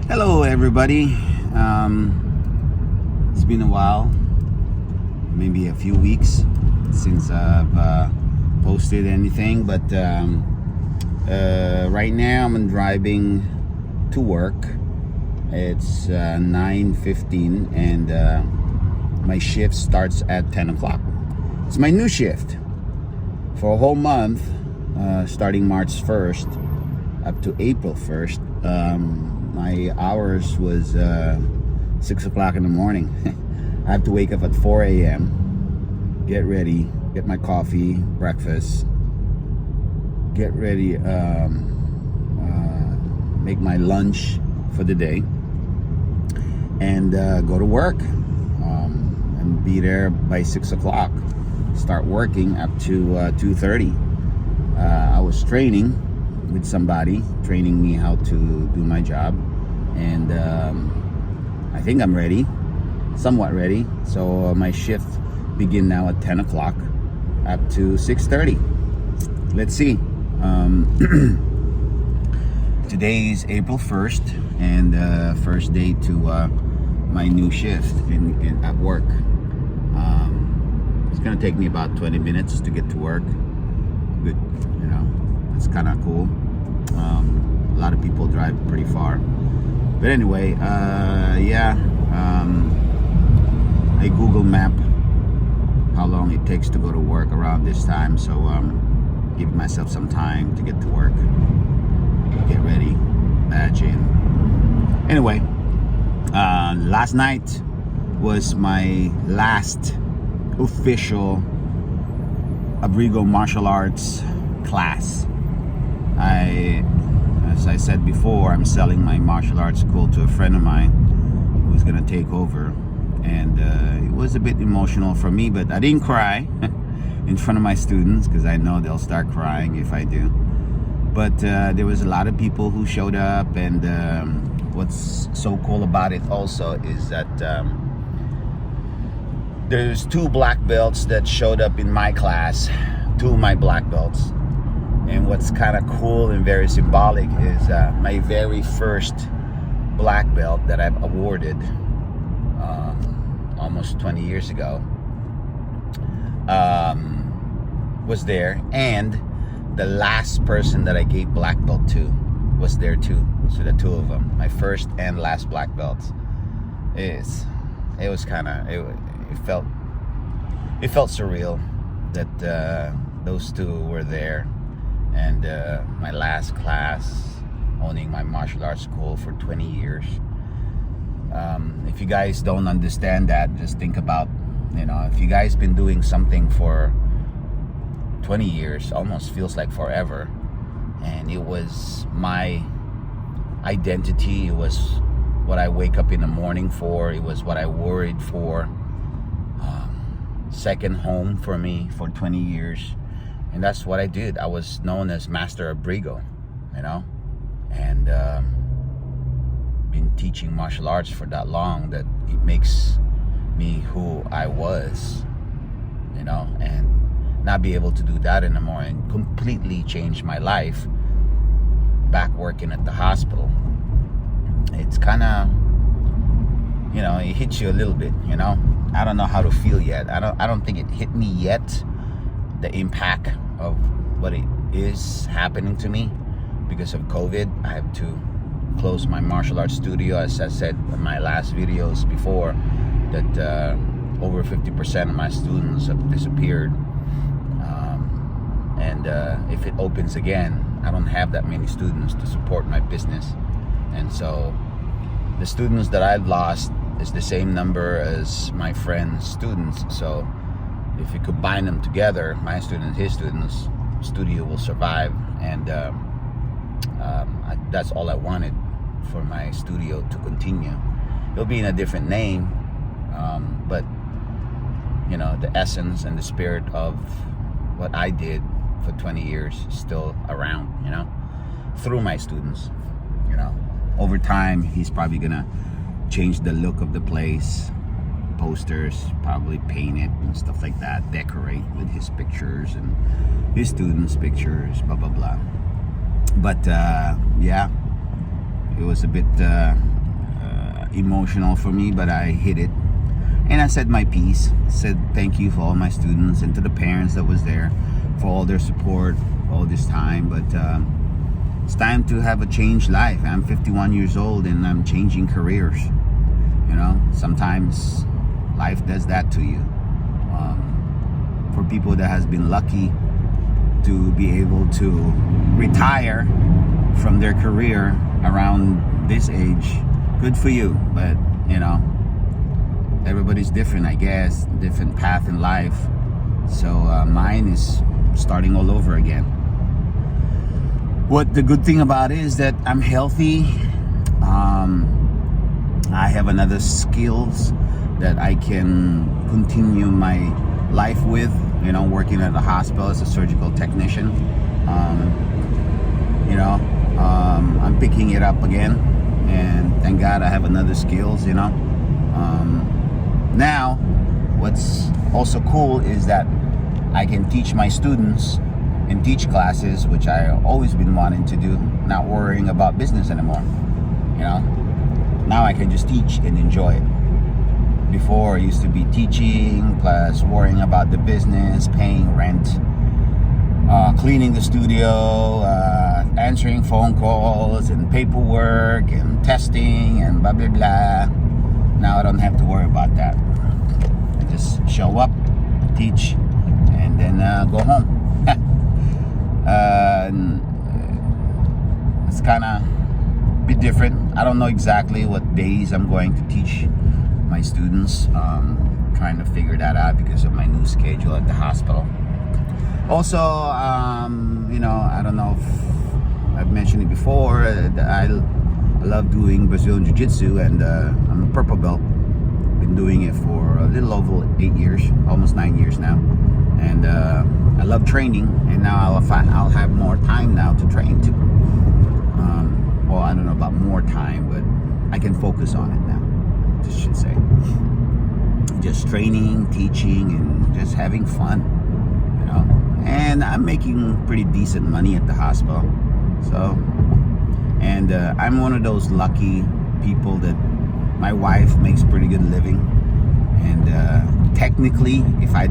Hello everybody. It's been a while, maybe a few weeks since I've posted anything, but right now I'm driving to work. It's 9:15 and my shift starts at 10 o'clock. It's my new shift for a whole month, starting March 1st up to April 1st. My hours was 6 o'clock in the morning. I have to wake up at 4 a.m., get ready, get my coffee, breakfast, get ready, make my lunch for the day, and go to work, and be there by 6 o'clock. Start working up to 2:30. I was training with somebody, training me how to do my job, and I think I'm ready, somewhat ready. So my shift begin now at 10 o'clock up to 6:30. Let's see. Today is April 1st and first day to my new shift at work. It's gonna take me about 20 minutes to get to work. Good, it's kind of cool. A lot of people drive pretty far, but anyway, I Google Map how long it takes to go to work around this time, so give myself some time to get to work, get ready, badge in. Anyway, last night was my last official Abrigo martial arts class. As I said before, I'm selling my martial arts school to a friend of mine who's gonna take over, and it was a bit emotional for me, but I didn't cry in front of my students because I know they'll start crying if I do. But there was a lot of people who showed up, and what's so cool about it also is that there's 2 black belts that showed up in my class, 2 of my black belts. And what's kind of cool and very symbolic is my very first black belt that I've awarded almost 20 years ago was there, and the last person that I gave black belt to was there too. So the 2 of them, my first and last black belts. It felt surreal that those 2 were there. And my last class, owning my martial arts school for 20 years. If you guys don't understand that, just think about, if you guys been doing something for 20 years, almost feels like forever. And it was my identity. It was what I wake up in the morning for. It was what I worried for. Second home for me for 20 years. And that's what I did. I was known as Master Abrigo, and been teaching martial arts for that long that it makes me who I was, and not be able to do that anymore and completely change my life back working at the hospital. It's kind of, it hits you a little bit, I don't know how to feel yet. I don't think it hit me yet, the impact of what it is happening to me because of COVID. I have to close my martial arts studio, as I said in my last videos before, that over 50% of my students have disappeared, and if it opens again, I don't have that many students to support my business. And so the students that I've lost is the same number as my friends' students. So if you combine them together, my students, his students, studio will survive. And that's all I wanted, for my studio to continue. It'll be in a different name, but the essence and the spirit of what I did for 20 years is still around, through my students. Over time, he's probably gonna change the look of the place, posters, probably paint it and stuff like that, decorate with his pictures and his students' pictures, blah blah blah. But yeah, It was a bit emotional for me, but I hit it. And I said my piece, said thank you for all my students and to the parents that was there for all their support all this time. But it's time to have a changed life. I'm 51 years old and I'm changing careers. You know, sometimes life does that to you. For people that has been lucky to be able to retire from their career around this age, good for you. But you know, everybody's different, I guess, different path in life. So mine is starting all over again. What the good thing about it is that I'm healthy. I have another skills that I can continue my life with, you know, working at a hospital as a surgical technician. You know, I'm picking it up again, and thank God I have another skills, you know. Now, what's also cool is that I can teach my students and teach classes, which I've always been wanting to do, not worrying about business anymore, you know. Now I can just teach and enjoy it. Before, I used to be teaching plus worrying about the business, paying rent, cleaning the studio, answering phone calls and paperwork and testing and blah blah blah. Now I don't have to worry about that. I just show up, teach, and then go home. It's kind of a bit different. I don't know exactly what days I'm going to teach my students. Trying to figure that out because of my new schedule at the hospital. Also, you know, I don't know if I've mentioned it before, I love doing Brazilian Jiu-Jitsu, and I'm a purple belt. Been doing it for a little over 8 years, almost 9 years now. And I love training, and now I'll have more time now to train too. Well, I don't know about more time, but I can focus on it now, I should say. Just training, teaching, and just having fun, you know. And I'm making pretty decent money at the hospital. So, and I'm one of those lucky people that my wife makes a pretty good living. And technically, if I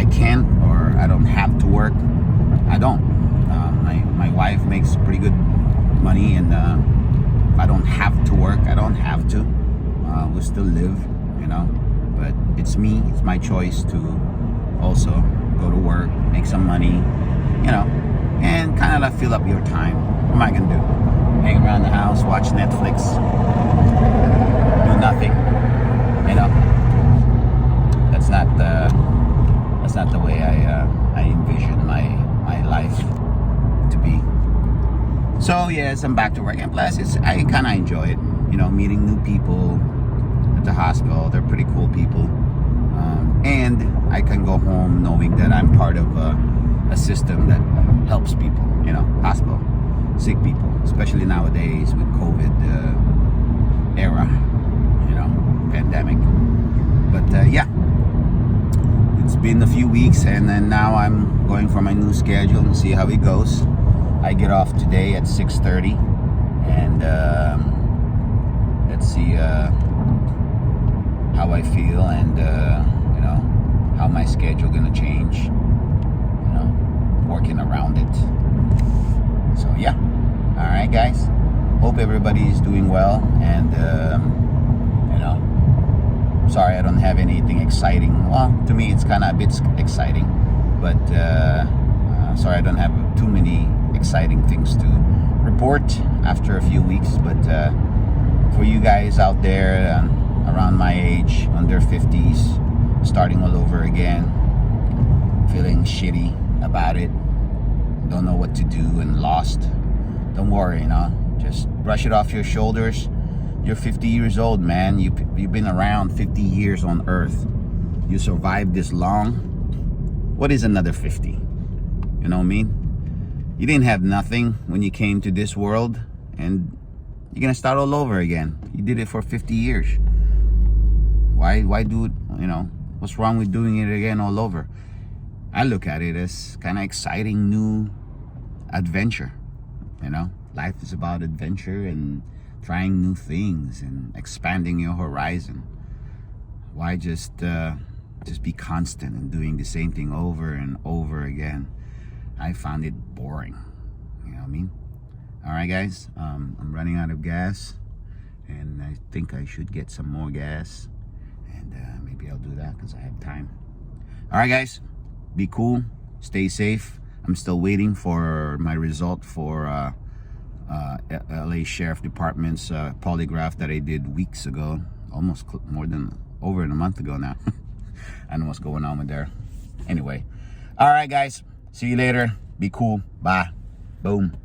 can't or I don't have to work, I don't. My wife makes pretty good money, and if I don't have to work, I don't have to. We'll still live, you know. But it's me, it's my choice to also go to work, make some money, you know, and kind of like fill up your time. What am I gonna do? Hang around the house, watch Netflix, do nothing, you know? That's not the way I envision my life to be. So yes, I'm back to work, and plus I kind of enjoy it, you know, meeting new people at the hospital. They're pretty cool people, and I can go home knowing that I'm part of a system that helps people, you know, hospital, sick people, especially nowadays with COVID era, you know, pandemic. But yeah, it's been a few weeks, and then now I'm going for my new schedule and see how it goes. I get off today at 6:30, and let's see how I feel, and you know, how my schedule gonna change, you know, working around it. So yeah, all right guys, hope everybody is doing well, and you know, sorry I don't have anything exciting. Well, to me it's kind of a bit exciting, but sorry I don't have too many exciting things to report after a few weeks. But for you guys out there around my age, under 50s, starting all over again, feeling shitty about it, don't know what to do and lost, don't worry, you know, just brush it off your shoulders. You're 50 years old, man. You've been around 50 years on earth. You survived this long. What is another 50? You know what I mean? You didn't have nothing when you came to this world, and you're gonna start all over again. You did it for 50 years. Why do it, you know? What's wrong with doing it again all over? I look at it as kind of exciting new adventure, you know? Life is about adventure and trying new things and expanding your horizon. Why just be constant and doing the same thing over and over again? I found it boring. You know what I mean? All right, guys. I'm running out of gas, and I think I should get some more gas, and maybe I'll do that because I have time. All right, guys. Be cool. Stay safe. I'm still waiting for my result for LA Sheriff Department's polygraph that I did weeks ago, almost over a month ago now. I know what's going on with there. Anyway, all right, guys. See you later. Be cool. Bye. Boom.